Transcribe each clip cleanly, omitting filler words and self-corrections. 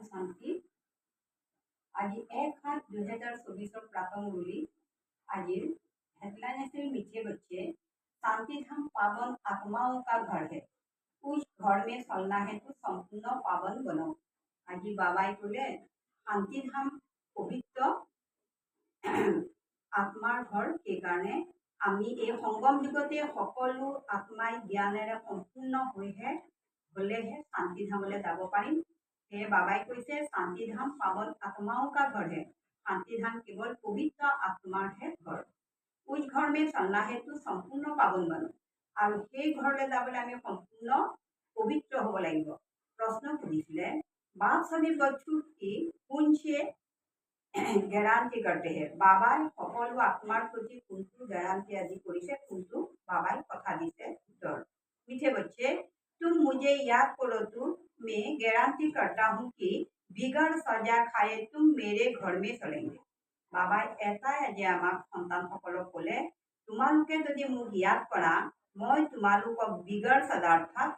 শান্তি। আজি 1/7/2024 प्रातः मुरली। आज हेडलाइन है मीठे बच्चे, शांति धाम पावन आत्माओं का घर है, उस घर में चलना है तो संपूर्ण पावन बनो। आज बाबाई कले शांति धाम पवित्र आत्मार घर के कारण आमी ए संगम जुगते सकलो आत्माई ज्ञानेरे सम्पूर्ण हलेहे शांति धामले যাব পাৰিম। हे बाबाई कैसे शांति धाम पावन आत्माओं का घर है, शांति धाम केवल पवित्र आत्मार है घर। उस घर में चलना है तो सम्पूर्ण पावन बनो और সেই ঘৰলৈ যাবলৈ আমি সম্পূৰ্ণ पवित्र হ'ব লাগিব। प्रश्न सुधिছিলে बाप सभी बच्चों की उनसे गैरांटी करते हैं, बाबाई सकलो आत्मार प्रति कोनটো गैरांटी আজি কৰিছে, कोनটো बाबाई कथा दिसे उत्तर। मीठे बच्चे, तुम मुझे याद करो तो मैं गारंटी करता हूँ कि बिगड़ सजा खाए तुम मेरे घर में चलेंगे। बाबाई एटाई आज आमाक सन्तानসকলক ক'লে, তোমালোকে যদি মোক ইয়াদ কৰা মই তোমালোকক बिगड़ सजा अर्थात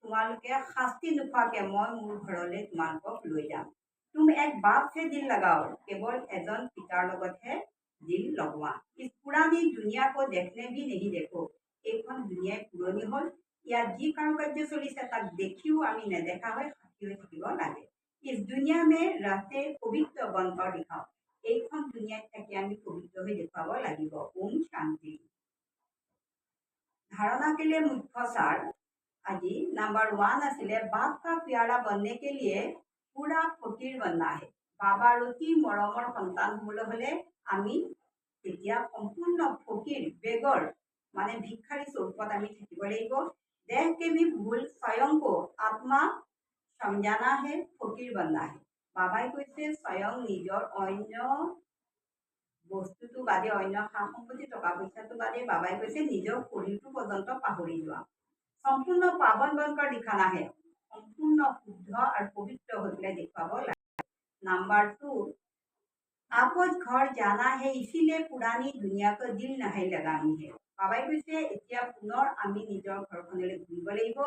তোমালোকে শাস্তি নোখোৱাকে মই মোৰ ঘৰলৈ তোমালোকক লৈ যাম। तुम एक बाप से दिल लगाओ, केवल एजन पितार लगतहे दिल लगवा। इस पुरानी दुनिया को देखने भी नहीं देखो, এইখন दुनिया पुरानी हल, ইয়াত जी कारुकार्य चलिছে তাক দেখিও আমি নেদেখা হয় সাক্ষী হৈ থাকিব লাগে। इस दुनिया में रहते पवित्र बनकर दिखाओ, এইখন दुनियात থাকি আমি पवित्र হৈ দেখুৱাব লাগিব। ओम शांति। धारणा के लिए मुख्य सार आज नंबर 1 आছিলে, बाप का प्यारा बनने के लिए पूरा फकीर बनना है। बाबार अति मरমৰ सन्तान হ'বলৈ হলে আমি তেতিয়া সম্পূर्ण फकीर बेगर माने भिक्षारी स्वरूपत आमी থাকিব লাগিব। देह के भी भूल स्वयं को आत्मा समझाना है, फकीर बनना है। बाबाई कैसे स्वयं निजर अन्य बस्तुটো बादे अन्य सা সম্পত্তি टका पইচাটো बादे बाबाई कैसे निजर शरीरটো पर्यंत पाहरी जोआ। सम्पूर्ण पावन बनकर दिखाना है, सम्पूर्ण शुद्ध और पवित्र होते दिखाब लागे। नंबर 2, आपस घर जाना है इसीलिए पुरानी दुनिया को दिल नहीं लगानी है। बाबाई कैसे এতিয়া पुनर आमी निजर घरखनলৈ घूरिब লাগিব।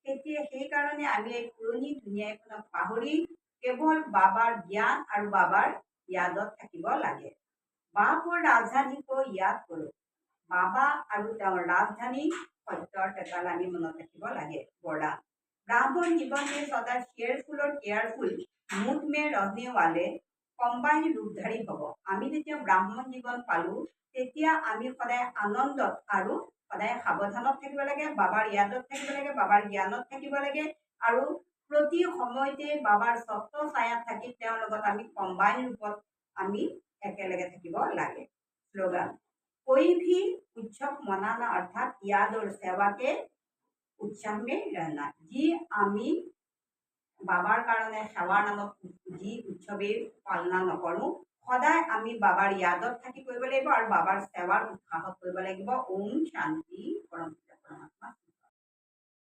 সেই কাৰণে আমি এই পুৰণি দুনিয়াখনক পাহৰি केवल बाबार ज्ञान और बाबार यादत থাকিব লাগে। बाप और राजधानी को याद करो, बाबा और राजधानी सत्यर टेकाल आमी मनत राखिब लागे। वरदान, ब्राह्मण जीवन में सदा केयरफुल और केयरफुल मूड में रहने वाले कम्बाइन रूपधारी हब। आमी जेतिया ब्राह्मण जीवन पालो तेतिया आमी सदाय आनंदत और सदाय सावधानत থাকিব লাগে, बाबार यादत থাকিব লাগে, बाबार ज्ञानत থাকিব লাগে और प्रति সময়তে बाबार सत्य ছায়াত থাকি তেওঁৰ লগত আমি कम्बाइन रूपत आमी एकेलगे থাকিব লাগে। स्लोगान, कोई भी उत्सव मनाना अर्थात याद और सेवा के उत्साह में रहना। जी आमी बाबार कारण सेवार नामत जी उत्सवे पालना नकरूँ सदाय आमी बाबार यादत থাকি কৰিব লাগিব और बाबार सेवार उत्साहत কৰিব লাগিব। ओम शांति। परम